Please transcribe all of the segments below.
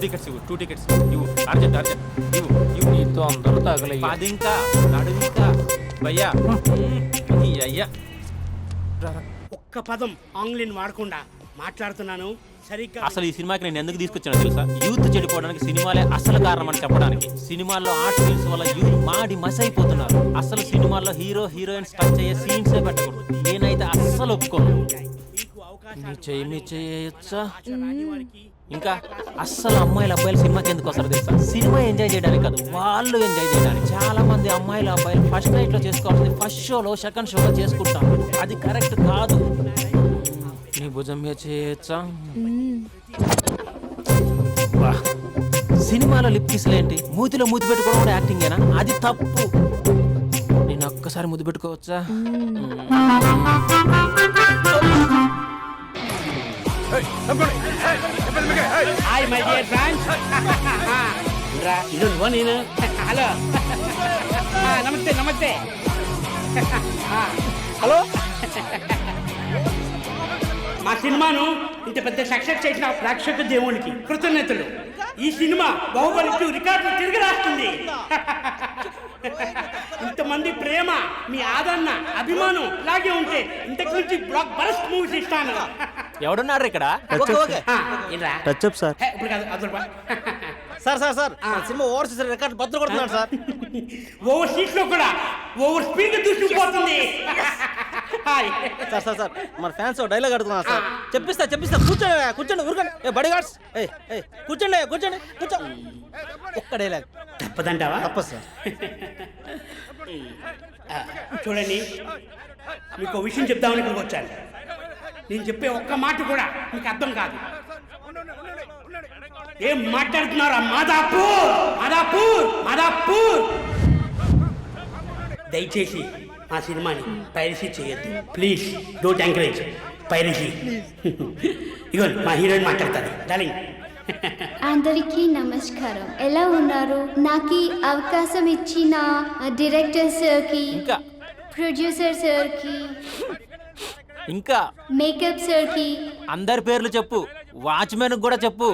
Tickets ఇవ్వు, 2 tickets ఇవ్వు, urgent ఇవ్వు. నీతో అందరూ తగలయ్యా. 10 ఇంకా నడుము ఇంకా భయ్యా ఈ అయ్యా. ఒక్క పదం ఆంగ్లీన్ వాడకుండా మాట్లాడుతున్నాను సరిగ్గా. అసలు ఈ సినిమాకి నేను ఎందుకు తీసుకొచ్చానో తెలుసా? యూత్ చెడిపోవడానికి సినిమాలే అసలు కారణం అని చెప్పడానికి. సినిమాల్లో ఆర్ట్ ఫిల్మ్స్ వల్ల యూత్ మాడి మస్ అయిపోతున్నారు. అసలు సినిమాల్లో హీరో హీరోయిన్స్ టచ్ అయ్యే సీన్సే పెట్టకూడదు. నేనైతే అస్సలు ఒప్పుకోను. మీకు అవకాశం మీ చేయొచ్చా? ఇంకా అస్సలు అమ్మాయిలు అబ్బాయిలు సినిమాకి ఎందుకు వస్తారు తెలుసా? సినిమా ఎంజాయ్ చేయడానికి కాదు, వాళ్ళు ఎంజాయ్ చేయడానికి. చాలా మంది అమ్మాయిలు అబ్బాయిలు ఫస్ట్ నైట్ లో చేసుకోవాల్సింది ఫస్ట్ షోలో సెకండ్ షోలో చేసుకుంటాం. అది కరెక్ట్ కాదు. నీ భుజం మీద చేయొచ్చా? సినిమాలో లిప్ కిస్లేంటి? మూతిలో మూతి పెట్టుకోవడం కూడా యాక్టింగేనా? అది తప్పు. నేను ఒక్కసారి ముద్దు పెట్టుకోవచ్చా? Hi my dear friends. ఇది నువ్వు నేను. హలో నమస్తే నమస్తే. హలో. మా సినిమాను ఇంత పెద్ద సక్సెస్ చేసిన ప్రేక్షక దేవునికి కృతజ్ఞతలు. ఈ సినిమా బాహుబలి 2 రికార్డులు తిరిగి రాస్తుంది. ఇంతమంది ప్రేమ, మీ ఆదరణ, అభిమానం ఇలాగే ఉంటే ఇంతకు నుంచి బ్లాక్ బరస్ట్ మూవీస్ ఇస్తాను. ఎవడున్నారు ఇక్కడ? Touch up sir. ఇప్పుడు కాదు అదొక సార్ సినిమా ఓవర్సీస్ రికార్డ్ బద్దలు కొడుతున్నాడు సార్. ఓవర్ సీట్ లో కూడా ఓవర్ స్పీడ్ దూసుకుపోతుంది. సార్ మన ఫ్యాన్స్ డైలాగ్ అడుగుతున్నారు సార్. చెప్పిస్తా కూర్చోండి ఊరుకోండి. బడి గార్డ్స్ కూర్చోండి కూర్చో. ఒక్క డైలాగ్ తప్పదంటావా? తప్పదు సార్. చూడండి, మీకు విషయం చెప్దామని ఇక్కడికి వచ్చాను. నేను చెప్పే ఒక్క మాట కూడా మీకు అర్థం కాదు. ఏం మాట్లాడుతున్నారా? మాదాపూర్. దయచేసి మా సినిమాని పైరసీ చేయొద్దు ప్లీజ్. Don't encourage piracy. ఇగో మా హీరోయిన్ మాట్లాడతారు. డార్లింగ్. అందరికీ నమస్కారం. ఎలా ఉన్నారు? నాకు ఈ అవకాశం ఇచ్చిన డైరెక్టర్ సార్కి, ఇంకా ప్రొడ్యూసర్ సార్కి, ఇంకా మేకప్ సార్కి, అందరి పేర్లు చెప్పు. వాచ్మెన్ కూడా చెప్పు,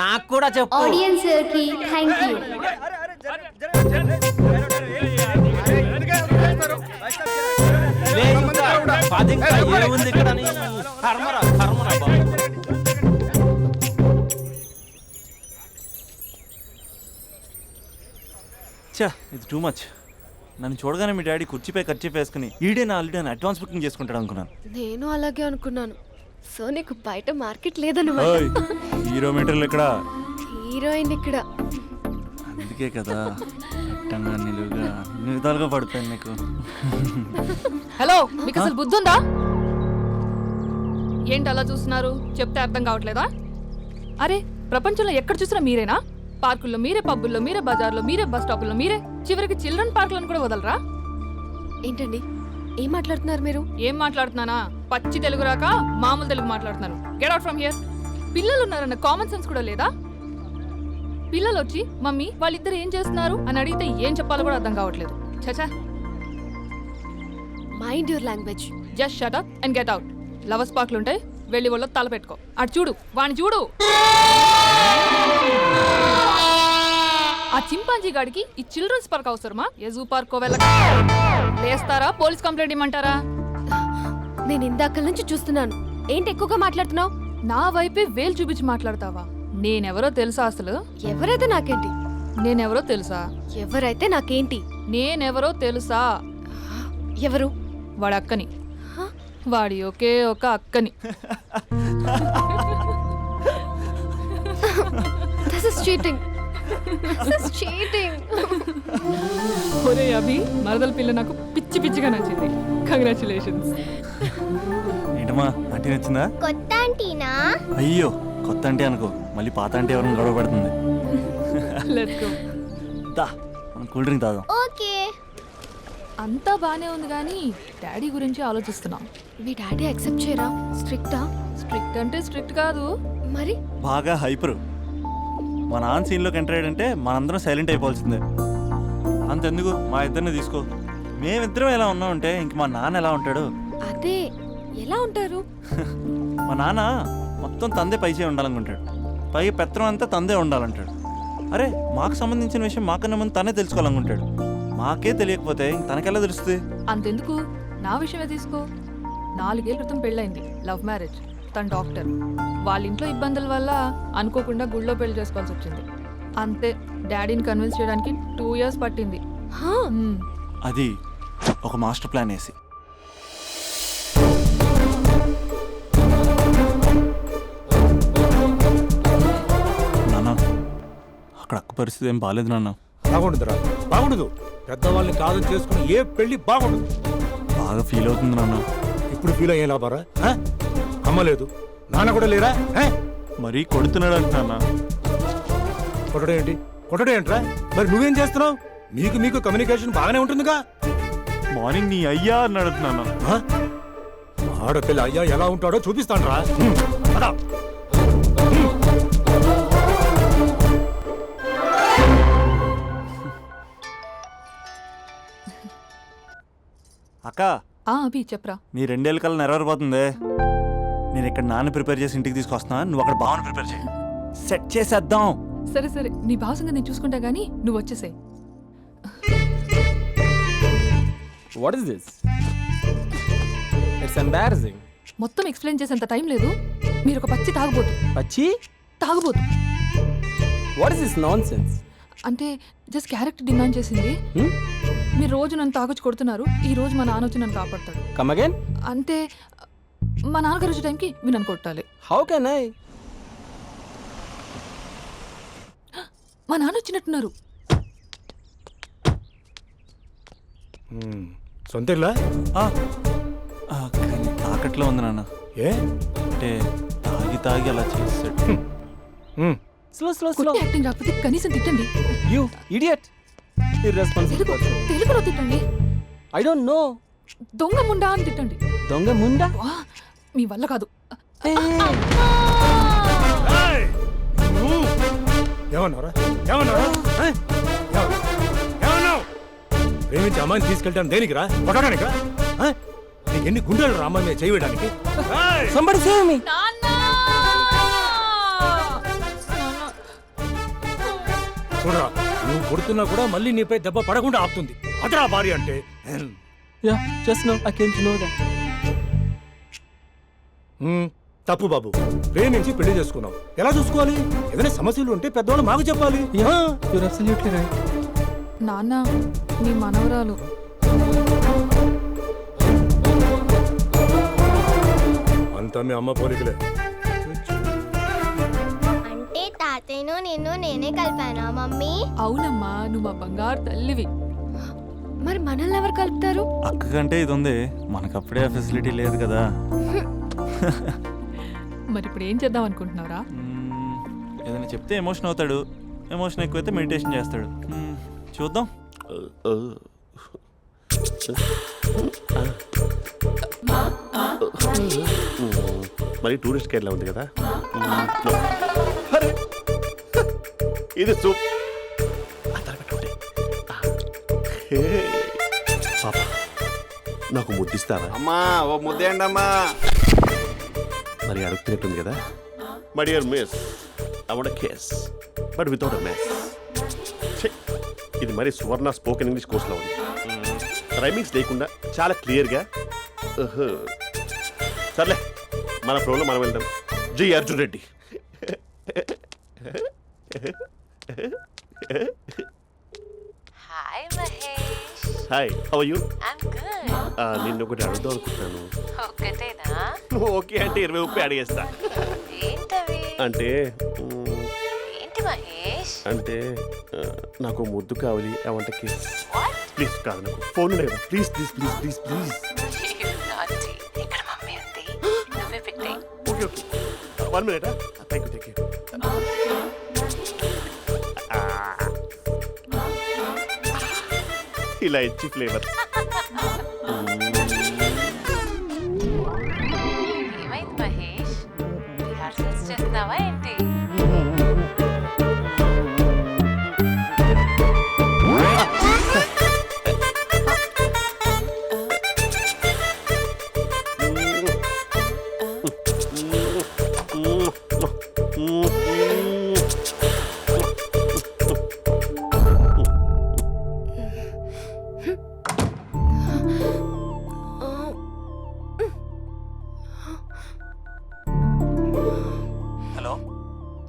నాకు కూడా చెప్పు. ఆడియన్స్ సార్కి థ్యాంక్ యూ. ఏముంది ఇక్కడ? కర్మరా బాబు. ఇది టూ మచ్. నన్ను చూడగానే మీ డాడీ కుర్చీపై ఖర్చు వేసుకుని ఈడేనా ఆల్రెడీ అని అడ్వాన్స్ బుకింగ్ చేసుకుంటాడు అనుకున్నాను. నేను అలాగే అనుకున్నాను. సో నీకు బయట మార్కెట్ లేదన్నమాట. హీరో మెటీరియల్ ఇక్కడ, హీరోయిన్ ఇక్కడ. అందుకే కదా అట్టంగా నిలువుగా అన్ని విధాలుగా పడిపోయాను నీకు. హలో, మీకు అసలు బుద్ధి ఉందా? ఏంటి అలా చూస్తున్నారు? చెప్తే అర్థం కావట్లేదా? అరే, ప్రపంచంలో ఎక్కడ చూసినా మీరేనా? పార్కుల్లో మీరే, పబ్బుల్లో మీరే, బజార్లో మీరే, బస్ స్టాపుల్లో మీరే, చివరికి చిల్డ్రన్ పార్కులను కూడా వదలరా? ఏంటండి ఏం మాట్లాడుతున్నారు మీరు? ఏం మాట్లాడుతున్నానా? పచ్చి తెలుగు రాక మామూలు తెలుగు మాట్లాడుతున్నాను. Get out from here. పిల్లలు ఉన్నారన్న కామన్ సెన్స్ కూడా లేదా? పిల్లలు వచ్చి మమ్మీ వాళ్ళిద్దరు ఏం చేస్తున్నారు అని అడిగితే ఏం చెప్పాలో కూడా అర్థం కావట్లేదు. చచా. Mind your language. Just shut up and get out. Lovers పార్క్లు ఉంటాయి, వెళ్ళి వాళ్ళ తల పెట్టుకో. అటు చూడు, వాణ్ణి చూడు. ఆ చింపాంజీ గాడికి ఈ చిల్డ్రన్స్ పార్క్ అవసరమా? ఏ జూ పార్కో వెళ్ళక లేస్తారా? పోలీస్ కంప్లైంట్ ఇమ్మంటారా? నేను ఇందాక నుంచి చూస్తున్నాను. ఏంటి ఎక్కువగా మాట్లాడుతున్నావు? నా వైపే వేలు చూపించి మాట్లాడతావా? నేనెవరో తెలుసా? అసలు ఎవరైతే నాకేంటి? నేనెవరో తెలుసా? ఎవరైతే నాకేంటి? నేనెవరో తెలుసా? ఎవరు? వాడి అక్కని. వాడి ఒకే ఒక అక్కని. This is cheating. This is cheating. ఒరే అభి, మరదల పిల్ల నాకు పిచ్చి పిచ్చిగా నచ్చింది. కంగ్రాచులేషన్స్. ఏంటమ్మా ఆంటీ నచ్చిందా? కొత్త ఆంటీనా? అయ్యో, కొత్త అంటే అనుకో, మళ్ళీ పాత అంటే ఎవరైనా గొడవ పడుతుంది. Let's go. దా, మనం కూల్ డ్రింక్ తాదాం. ఓకే. అంతా బానే ఉంది కానీ డాడీ గురించి ఆలోచిస్తున్నాం. మీ డాడీ యాక్సెప్ట్ చేయరా? స్ట్రిక్టా? స్ట్రిక్ట్ అంటే స్ట్రిక్ట్ కాదు మరి. బాగా హైపర్. మా నాన్న సీన్లోకి ఎంటర్ అయ్యాడంటే మనందరం సైలెంట్ అయిపోవాల్సిందే. అంతెందుకు, మా ఇద్దరిని తీసుకో. మేమిద్దరం ఎలా ఉన్నామంటే ఇంక మా నాన్న ఎలా ఉంటాడు? అదే, ఎలా ఉంటారు? మా నాన్న మొత్తం తందే పైసే ఉండాలనుకుంటాడు. పైగా పెత్తనం అంతా తందే ఉండాలంటాడు. అరే మాకు సంబంధించిన విషయం మాకన్నా ముందు తనే తెలుసుకోవాలనుకుంటాడు. మాకే తెలియకపోతే తనకెలా తెలుస్తుంది? అంతెందుకు, నా విషయమే తీసుకో. 4 ఏళ్ల క్రితం పెళ్ళైంది, లవ్ మ్యారేజ్. తన డాక్టర్. వాళ్ళ ఇంట్లో ఇబ్బందుల వల్ల అనుకోకుండా గుళ్ళో పెళ్లి చేసుకోవాల్సి వచ్చింది. అంతే, డాడీని కన్విన్స్ చేయడానికి 2 years పట్టింది. అది ఒక మాస్టర్ ప్లాన్ వేసి. నాన్న అక్కడ అక్క పరిస్థితి ఏం బాగాలేదు నాన్న. బాగుండదురా, బాగుండదు. పెద్దవాళ్ళని కాదని చేసుకుని ఏ పెళ్లి బాగుండదు. బాగా ఫీల్ అవుతుంది నాన్న. ఇప్పుడు ఫీల్ అయ్యే లాభారా? అమ్మ లేదు, నాన్న కూడా లేరా? మరీ కొడుతున్నాడు అంటున్నా. కొట్టడం ఏంటి? కొట్టడం ఏంట్రా? మరి నువ్వేం చేస్తున్నావు? మీకు కమ్యూనికేషన్ బాగానే ఉంటుందిగా. మార్నింగ్ నీ అయ్యా అని అడుగుతున్నాను. ఆడపిల్ల అయ్యా ఎలా ఉంటాడో చూపిస్తాను రా. అక్క అభి చెప్పరా. నీ 2 ఏళ్ళ కల్లా నెరవేరిపోతుంది. నేను ఇక్కడ నాన్న ప్రిపేర్ చేసి ఇంటికి తీసుకొస్తున్నా, నువ్వు అక్కడ బావని ప్రిపేర్ చేయి. సెట్ చేసేద్దాం. సరే సరే, నీ భావసంగా నేను చూసుకుంటా గానీ నువ్వు వచ్చేసాయి. What is this? It's embarrassing. మొత్తం ఎక్స్ప్లెయిన్ చేసేంత టైం లేదు. మీరు ఒక పచ్చి తాగుబోతు. పచ్చి? తాగుబోతు. What is this nonsense? అంటే జస్ట్ క్యారెక్టర్ డిమాండ్ చేసింది. మీరు రోజు నన్ను తాగొచ్చి కొడుతున్నారు, ఈ రోజు మా నాన్న వచ్చి నన్ను కాపాడతాడు. Come again. అంటే మా నాన్నగారు వచ్చే టైంకి మీరు నన్ను కొట్టాలి. How can I? మా నాన్న వచ్చినట్టున్నారు. సొంత ఇల్లా? కానీ తాకట్లో ఉంది నాన్న. ఏ అంటే తాగి అలా చేస్తాడు. Slow slow slow. కొట్టి యాక్టింగ్ రాకపోతే కనీసం తిట్టండి. You idiot. ఇర్రెస్పాన్సిబుల్. తెలుగులో తిట్టండి. I don't know. దొంగ ముండా అని తిట్టండి. దొంగ ముండా? వా, మీ వల్ల కాదు. ఏమన్నారా? ప్రేమించి అమ్మాయిని తీసుకెళ్తాను దేనికిరా? కొట్టడానికా? నీకు ఎన్ని గుండెలు రా అమ్మాయి మీద చేయడానికి? Somebody save me. చూడరా, నువ్వు కొడుతున్నా కూడా మళ్ళీ నీపై దెబ్బ పడకుండా ఆపుతుంది. అదరా భార్య అంటే. Yeah, just no I came to know that. తప్పు బాబు, ప్రేమించి పెళ్లి చేసుకున్నావు. ఎలా చూసుకోవాలి? ఏదైనా సమస్యలు ఉంటే పెద్దవాళ్ళు మాకు చెప్పాలి. Your absolutely right. నాన్న, మీ మనవరాలు. అంతా మీ అమ్మ పోలికలే. అంటే తాతయ్యను నిన్ను నేనే కలిపానా మమ్మీ? అవునమ్మా, నువ్వు మా బంగారు తల్లివి. మరి మనల్ని ఎవరు కలుపుతారు? అక్క కంటే ఇది ఉంది, మనకప్పుడే ఆ ఫెసిలిటీ లేదు కదా. మరి ఇప్పుడు ఏం చేద్దాం అనుకుంటున్నారా? ఏదైనా చెప్తే ఎమోషన్ అవుతాడు, ఎమోషన్ ఎక్కువైతే మెడిటేషన్ చేస్తాడు. చూద్దాం. మరి టూరిస్ట్ గైడ్లా ఉంది కదా. ఇది సూప్. పాప, నాకు ముద్దిస్తారా? అమ్మా ఓ ముద్దేయండి అమ్మా. మరి అడుగుతున్నట్టుంది కదా. My dear miss, I want a kiss but without a mess. ఇది మరి సువర్ణ స్పోకెన్ ఇంగ్లీష్ కోర్సులో ఉంది. రైమింగ్స్ లేకుండా చాలా క్లియర్గా. సర్లే, మన ప్రోలో మనం వెళ్దాం. G Arjun Reddy. Hi Mahesh. Hi, how are you? I'm good. నిన్ను ఒకటి అడుగుదాం అనుకుంటున్నాను. ఒకటేనా? నువ్వు ఓకే అంటే 20 రూపాయలు అడిగేస్తా. ఏంటవి? అంటే ఏంటి మహేష్? అంటే నాకు ముద్దు కావాలి. I want a kiss. What? Please కాదు, నాకు ఫోన్ లేదా? Please please please please please. నాటి ఇక్కడ మమ్మీ ఉంది, నువ్వే పెట్టే. Okay okay, 1 minute. Thank you. ఇలా ఇచ్చి ఫ్లేవర్. ఏమైంది మహేష్? రిహార్సల్స్ చేస్తున్నావా ఏంటి?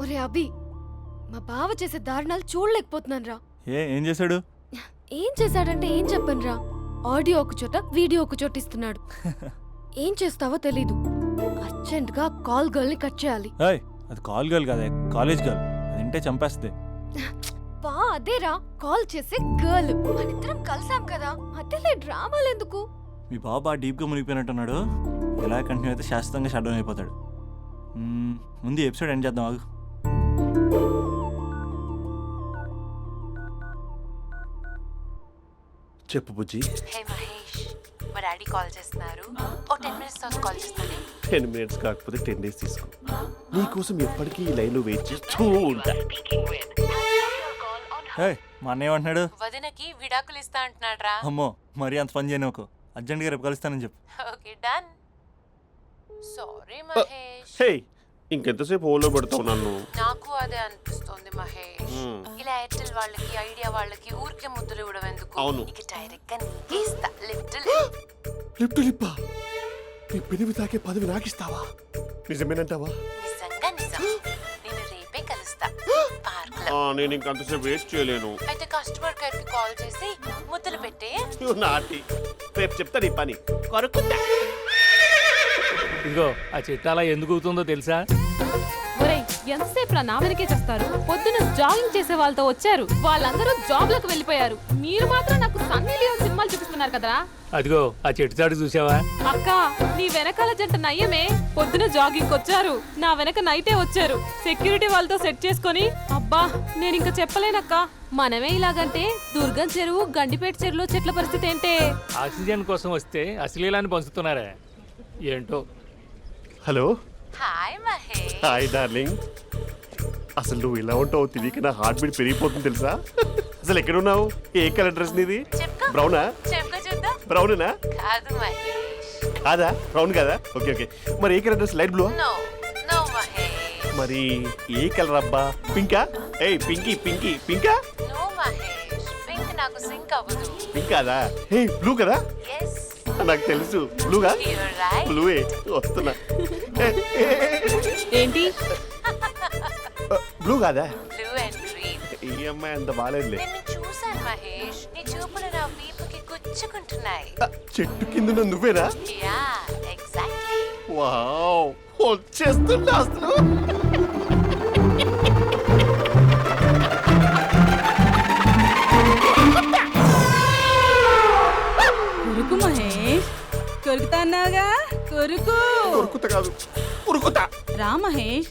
ఒరే అభి, మా బావ చేసే దారుణాలు చూడలేకపోతున్నాను రా. ఏం చేశాడు? ఏం చేశాడంటే ఏం చెప్పనురా. ఆడియో ఒక చోట, వీడియో ఒక చోట ఇస్తున్నాడు. ఏం చేస్తావో తెలీదు. అర్జెంట్ గా కాల్ గర్ల్ ని కట్ చేయాలి. ఏయ్, అది కాల్ గర్ల్ కాదే, కాలేజ్ గర్ల్. అది వింటే చంపేస్తుంది. బా అదేరా, కాల్ చేసే గర్ల్. మనిద్దరం కలిసాం కదా, మధ్యలో డ్రామాలు ఎందుకు? మీ బాబు బాగా డీప్గా మునిగిపోయినట్టున్నాడు. ఇలా కంటిన్యూ అయితే శాశ్వతంగా షట్ డౌన్ అయిపోతాడు. ముందు ఎపిసోడ్ ఎండ్ చేద్దాం ఆగు. చెప్పు బుజ్జి. హే మహేష్, మా డాడీ కాల్ చేస్తున్నారు. ఓ 10 minutes తర్వాత కాల్ చేస్తాను. 10 minutes కాకపోతే 10 days తీసుకో. నీకోసం ఎప్పటికీ ఈ లైన్లో వెయిట్ చేస్తూ ఉంటా. మా అన్నయ్య అంటున్నాడు, వదినకి విడాకులు ఇస్తా అంటున్నాడు రా. అమ్మో మరీ అంత పని చేయను. అర్జెంట్గా రేపు కలుస్తానని చెప్పు. Okay done. సారీ మహేష్. హే, ఇంకెంతసేపు హోల్లో పెడతావు నన్ను? నాకు అదే అనిపిస్తుంది మహేష్. ఇలా ఎయిర్టెల్ వాళ్ళకి, ఐడియా వాళ్ళకి ఊరికే ముద్దులు ఇవ్వడం ఎందుకు? అవును. ఇక డైరెక్ట్ గా నీకే ఇస్తా. లిప్టు లిప్పా, నీ పెనివి తాకే పదవి నాకిస్తావా? నిజమేనంటావా? నిజంగా నిజం. నేను రేపే కలుస్తా పార్క్ లో. నేను ఇంకంతసేపు వెయిట్ చేయలేను. అయితే కస్టమర్ కేర్ కి కాల్ చేసి ముద్దులు పెట్టే. నాటి రేపు చెప్తా నీ పని. కొరుకుంటా. ఇదిగో ఆ చెట్టు అలా ఎందుకు అవుతుందో తెలుసా? ఒరేయ్, ఎంతసేపు నా వెనకే చేస్తారు? పొద్దున జాగింగ్ చేసే వాళ్ళతో వచ్చారు, వాళ్ళందరూ జాబ్ లకు వెళ్ళిపోయారు. మీరు మాత్రం నాకు సన్నీ లియోన్ సినిమాలు చూపిస్తున్నారు కదరా. అదిగో ఆ చెట్టు చాటు చూసావా? అక్క, నీ వెనకాల జంట నయ్యమే. పొద్దున జాగింగ్ వచ్చారు, నా వెనక నైటే వచ్చారు. సెక్యూరిటీ వాళ్ళతో సెట్ చేసుకొని, అబ్బా నేను ఇంకా చెప్పలేనక్క. మనమే ఇలాగంటే దుర్గం చెరువు, గండిపేట చెరువులో చెట్ల పరిస్థితి ఏంటే? ఆక్సిజన్ కోసం వస్తే అశ్లీలాన్ని పంచుతున్నారా ఏంటో. Hello. Hi Mahesh. Hi darling. అసలు నువ్వు ఇలా ఉంటావు తెలియక నా హార్ట్ బీట్ పెరిగిపోతుంది తెలుసా? అసలు ఎక్కడున్నావు? ఏ కలర్ డ్రెస్ నీది? బ్రౌనా? చెప్పుకో చూద్దాం. బ్రౌనేనా? కాదు మహేష్. కాదా? బ్రౌన్ కాదా? Okay okay. మరి ఏ colour dress? Light blue? No no Mahesh. మరి ఏ కలర్ అబ్బా? పింకా? ఏయ్ పింకీ పింకీ పింకా? నో మహేష్, పింక్ నాకు సింక్ అవ్వదు. పింక్ కాదా? ఏ బ్లూ కదా? yes నాకు తెలుసు. బ్లూగా? you're right. బ్లూవే వస్తున్నా. ఏంటి? బ్లూ కాదా? blue and green. ఈ అమ్మాయి అంత బాగాలేదులే. నిన్ను చూశాను మహేష్, నీ చూపులు నా వీపుకి గుచ్చుకుంటున్నాయి. చెట్టు కింద నువ్వేనా? Yeah exactly. వావ్, వచ్చేస్తున్నా అసలు. కొరుకు మహేష్, కొరుకుతా అన్నావుగా, కొరుకు. ఉరుకుతా కాదు, ఉరుకుతా. రా మహేష్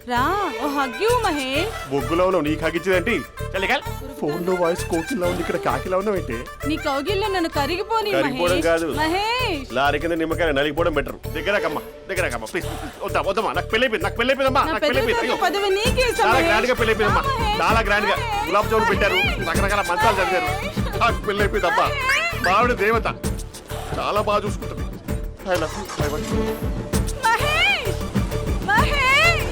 రా, ఓ హగ్గు మహేష్. బొగ్గులో ఉన్నావు, నీకు హగించదేంటి? ఫోన్ లో వాయిస్ కోకిలా ఉంది, ఇక్కడ కాకిలా ఉన్నావు ఏంటి? నీ కౌగిల్లో నన్ను కరిగిపోని కరిగిపోవడం కాదు, మహేష్. లారీ కింద నిమ్మకాయ నలిగిపోవడం బెటర్. దగ్గరకమ్మా ప్లీజ్. వద్దమ్మా, నాకు పెళ్ళైపోయిందమ్మా, నాకు పెళ్ళైపోయింది. అయ్యో, పదవి నీకే ఇస్తా చాలా మహేష్. గ్రాండ్ గా పెళ్ళైపోయిందమ్మా, చాలా గ్రాండ్ గా. గులాబ్ జామున్ పెట్టారు, రకరకాల మంచాలు చదివారు. నాకు పెళ్ళైపోయిందమ్మా. మావిడ దేవత, చాలా బాగా చూసుకుంటుంది. I love you. I want you. Mahesh Mahesh.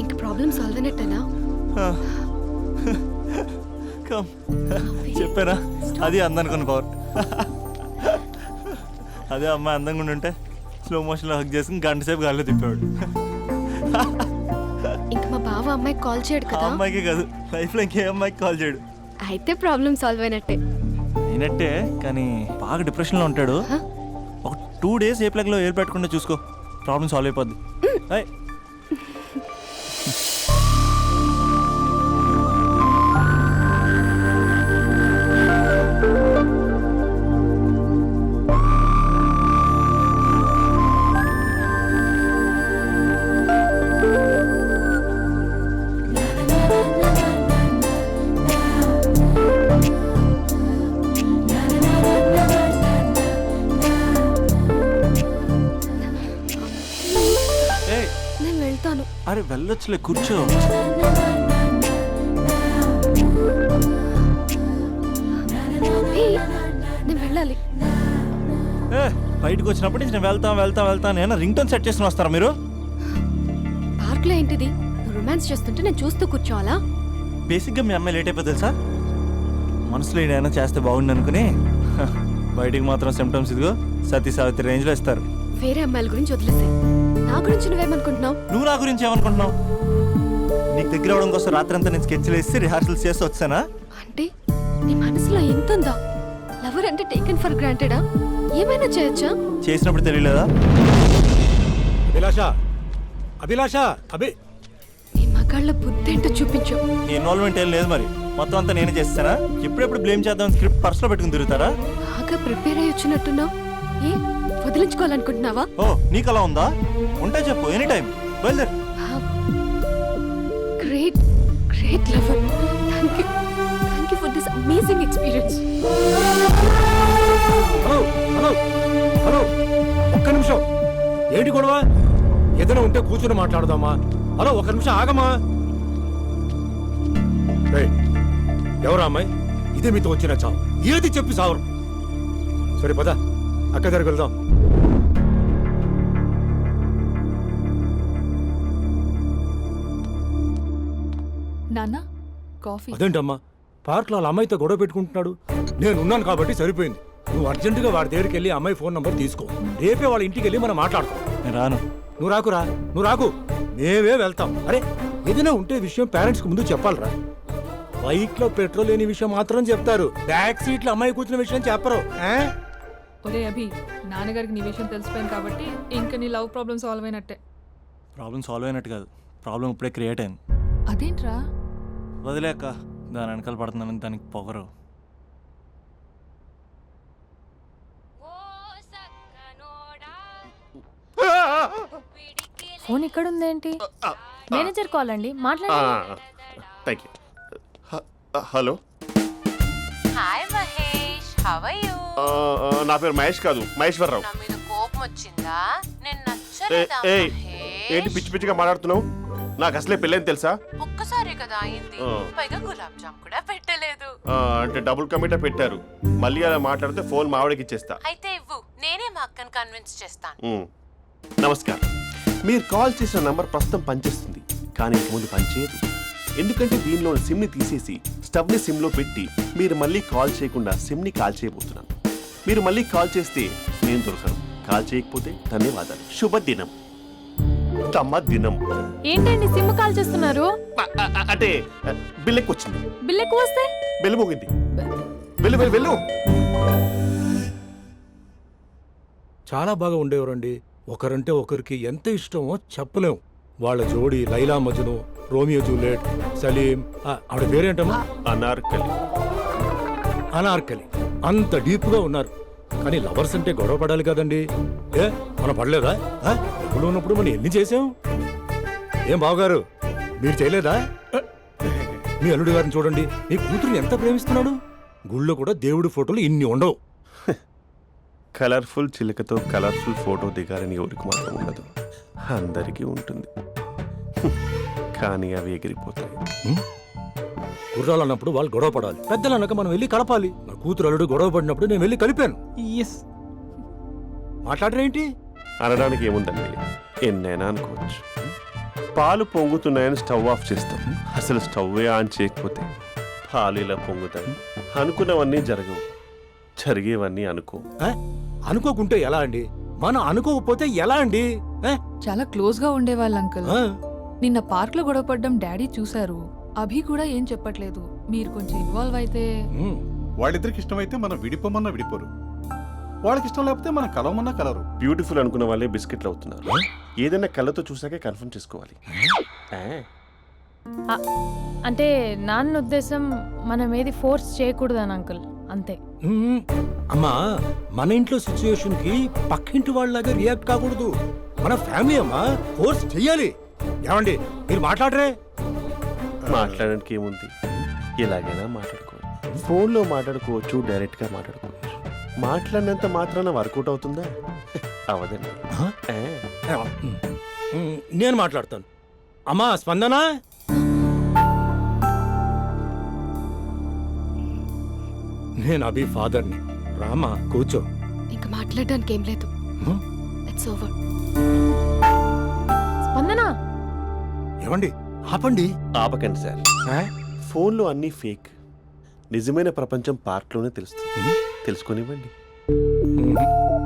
ఇంక ప్రాబ్లం సాల్వ్ అయినట్టేనా? కమ్, చెప్పారా అది అందనుకున్న పవర్. అదే అమ్మాయి అందంగా ఉండుంటే స్లో మోషన్లో హక్ చేసుకుని గంట సేపు గాల్లో తిప్పేవాడు. ఇంక మా బావ అమ్మాయికి కాల్ చేయడు ఆ కదా? అమ్మాయికి కాదు, లైఫ్లో ఇంకే అమ్మాయికి కాల్ చేయడు. అయితే ప్రాబ్లం సాల్వ్ అయినట్టే. అయినట్టే, కానీ బాగా డిప్రెషన్లో ఉంటాడు. ఒక 2 days ఏ ప్లగ్లో ఏర్ పెట్టకుండా చూసుకో, ప్రాబ్లం సాల్వ్ అయిపోద్ది. అయ్ నేను వెళ్తాను. అరే వెళ్ళొచ్చులే, కూర్చో. నేను వెళ్ళాలి. బయటకు వచ్చినప్పటి నుంచి నేను వెళ్తాను నేను రింగ్ టోన్ సెట్ చేసుకుని వస్తారా మీరు? పార్క్లో ఏంటిది? నువ్వు రొమాన్స్ చేస్తుంటే నేను చూస్తూ కూర్చోవాలా? బేసిక్గా మీ అమ్మాయి లేట్ అయిపోతుంది తెలుసా? మనసులో ఏదైనా చేస్తే బాగుండు అనుకుని బయటికి మాత్రం సిమ్టమ్స్ ఇదిగో సతీ సావిత్రి రేంజ్లో ఇస్తారు. వేరే అమ్మాయిల గురించి వదిలేసే, నా గురించి నువ్వేమనుకుంటున్నావు? నువ్వు నా గురించి ఏమనుకుంటున్నావు? నీకు దగ్గర అవడం కోసం రాత్రంతా నేను స్కెచ్లు వేసి రిహార్సల్స్ చేసి వచ్చానా? అంటే నీ మనసులో ఎంత ఉందా? లవర్ అంటే టేకెన్ ఫర్ గ్రాంటెడా? ఏమైనా చేయొచ్చా? చేసినప్పుడు తెలియలేదా? అభిలాష నీ మగాళ్ళ బుద్ధి ఏంటో చూపించు. నీ ఇన్వాల్వ్మెంట్ ఏం లేదు మరి, మొత్తం అంతా నేనే చేస్తానా? ఎప్పుడెప్పుడు బ్లేమ్ చేద్దాం స్క్రిప్ట్ పర్సులో పెట్టుకుని తిరుగుతారా? బాగా ప్రిపేర్ అయ్యి వచ్చినట్టున్నావు. ఏ వదిలించుకోవాలనుకుంటున్నావా? ఓ నీకు అలా ఉందా? ఉంటే చెప్పు, ఎనీ టైం బయలుదేరు. Great great lover. Thank you for this amazing experience. Hello ఒక్క నిమిషం. ఏంటి గొడవ? ఏదైనా ఉంటే కూర్చొని మాట్లాడదామా? హలో ఒక్క నిమిషం ఆగమా. ఎవరా అమ్మాయి? ఇదే మీతో వచ్చిన చావు. ఏది చెప్పి సావరు. సరే పద అక్క దగ్గరికి వెళ్దాం. నాన్న కాఫీ. అదేంటమ్మా పార్క్లో వాళ్ళ అమ్మాయితో గొడవ పెట్టుకుంటున్నాడు. నేను ఉన్నాను కాబట్టి సరిపోయింది. నువ్వు అర్జెంటుగా వాడి దగ్గరికి వెళ్ళి అమ్మాయి ఫోన్ నంబర్ తీసుకో. రేపే వాళ్ళ ఇంటికి వెళ్ళి మనం మాట్లాడతాం. నేను రాను. నువ్వు రాకు. మేమే వెళ్తాం. అరే ఏదైనా ఉంటే విషయం పేరెంట్స్కి ముందు చెప్పాలరా. బైక్లో పెట్రోల్ లేని విషయం మాత్రం చెప్తారు. బ్యాక్ సీట్లో అమ్మాయి కూర్చున్న విషయం చెప్పరు. ఒరే అభి, నాన్నగారికి నీ విషయం తెలిసిపోయింది కాబట్టి ఇంకా నీ లవ్ ప్రాబ్లం సాల్వ్ అయినట్టే. ప్రాబ్లం సాల్వ్ అయినట్టు కాదు, ప్రాబ్లం ఇప్పుడే క్రియేట్ అయింది. అదేంట్రా? వదిలేక దాని వెనకాల పడుతున్నానని దానికి పొగరు. ఫోన్ ఇక్కడ ఉందేంటి? మేనేజర్ కాల్ అండి, మాట్లాడండి. Thank you. Hello, hi Mahesh, how are you? నా పేరు మహేష్ కాదు, మహేశ్వరరావు. నా మీద కోపం వచ్చిందా? నేను నచ్చలేదా మహేష్? ఏంటి పిచ్చి పిచ్చిగా మాట్లాడుతున్నావు? నాకు అసలే పెళ్ళని తెలుసా? ఒక్కసారి కదా అయింది, పైగా గులాబ్ జామ్ కూడా పెట్టలేదు. అంటే డబుల్ కమిటా పెట్టారు. మళ్ళీ అలా మాట్లాడితే ఫోన్ మావిడకి ఇచ్చేస్తా. అయితే ఇవ్వు, నేనే మా అక్కని కన్విన్స్ చేస్తాను. నమస్కారం. మీరు కాల్ చేసిన నంబర్ ప్రస్తుతం పనిచేస్తుంది, కానీ ఇంక ముందు పనిచేయదు. ఎందుకంటే దీనిలో సిమ్ని తీసేసి స్టవ్ని సిమ్లో పెట్టి మీరు మళ్ళీ కాల్ చేయకుండా సిమ్ని కాల్ చేయబోతున్నాను. మీరు మళ్ళీ కాల్ చేస్తే నేను దొరకను, కాల్ చేయకపోతే ధన్యవాదాలు. శుభదినం. తమ దినం. ఏంటండి సిమ్ కాల్ చేస్తున్నారు? అంటే బిల్ ఎక్కువ వచ్చింది. బిల్ ఎక్కువ వస్తే? బెల్లు మోగింది. వెళ్ళు. చాలా బాగా ఉండేవారండి. ఒకరంటే ఒకరికి ఎంత ఇష్టమో చెప్పలేం. వాళ్ళ జోడి లైలా మజ్ను, రోమియో జూలియట్, సలీం, ఆవిడ పేరేంటమ్మా? అనార్కలి. అంత డీప్ గా ఉన్నారు. కానీ లవర్స్ అంటే గొడవ పడాలి కదండి. మనం పడలేదా? డబ్బులు ఉన్నప్పుడు మనం ఎన్ని చేసాం? ఏం బావగారు, మీరు చేయలేదా? మీ అల్లుడి గారిని చూడండి, మీ కూతురుని ఎంత ప్రేమిస్తున్నాడు. గుళ్ళో కూడా దేవుడి ఫోటోలు ఇన్ని ఉండవు. కలర్ఫుల్ చిలుకతో కలర్ఫుల్ ఫోటో దిగాలని ఎవరికి మాత్రం ఉండదు, అందరికీ ఉంటుంది. కానీ అవి ఎగిరిపోతాయి. గుర్రాలు అన్నప్పుడు వాళ్ళు గొడవ పడాలి, పెద్దలు అన్నాక మనం వెళ్ళి కలపాలి. నా కూతురు అల్లుడు గొడవ పడినప్పుడు నేను వెళ్ళి కలిపాను. మాట్లాడరేంటి? అనడానికి ఏముందండి, ఎన్నైనా అనుకోవచ్చు. పాలు పొంగుతున్నాయని స్టవ్ ఆఫ్ చేస్తాం, అసలు స్టవ్వే ఆన్ చేయకపోతే పాలు ఇలా పొంగుతాయి. అనుకున్నవన్నీ జరగవు, జరిగేవన్నీ అనుకోకుంటే ఎలా అండి? మనం అనుకోకపోతే ఎలా అండి? చాలా క్లోజ్ గా ఉండేవాళ్ళు అంకుల్. నిన్న పార్క్ లో గొడవ పడ్డం డాడీ చూశారు. అభి కూడా ఏం చెప్పట్లేదు. మీరు కొంచెం ఇన్వాల్వ్ అయితే. వాళ్ళిద్దరికి ఇష్టమైతే మనం విడిపోమన్నా విడిపోరు, వాళ్ళకి ఇష్టం లేకపోతే మనం కలవమన్నా కలరు. బ్యూటిఫుల్ అనుకున్న వాళ్ళే బిస్కెట్లు అవుతున్నారు. ఏదైనా కళ్ళతో చూసాకే కన్ఫర్మ్ చేసుకోవాలి. అంటే నాన్న ఉద్దేశం మనం ఏది ఫోర్స్ చేయకూడదని అంకుల్, అంతే. అమ్మా, మన ఇంట్లో సిచ్యుయేషన్ కి పక్కింటి వాళ్ళలాగా రియాక్ట్ కాకూడదు. మన ఫ్యామిలీ అమ్మా, ఫోర్స్ చెయ్యాలి. ఏమండి మీరు మాట్లాడరే? మాట్లాడడానికి ఏముంది, ఎలాగైనా మాట్లాడుకోవచ్చు. ఫోన్లో మాట్లాడుకోవచ్చు, డైరెక్ట్గా మాట్లాడుకోవచ్చు. మాట్లాడినంత మాత్రాన వర్కౌట్ అవుతుందా? అవదండి. నేను మాట్లాడతాను. అమ్మా స్పందన, నేను అభి ఫాదర్ని. రామా కూర్చో. ఇంకా మాట్లాడడానికి ఏం లేదు. It's over. స్పందన, ఏమండి ఆపండి. ఆపకండి సార్, ఫోన్లో అన్నీ ఫేక్. నిజమైన ప్రపంచం పార్క్లోనే తెలుస్తుంది. తెలుసుకొనివ్వండి. మ్మ్.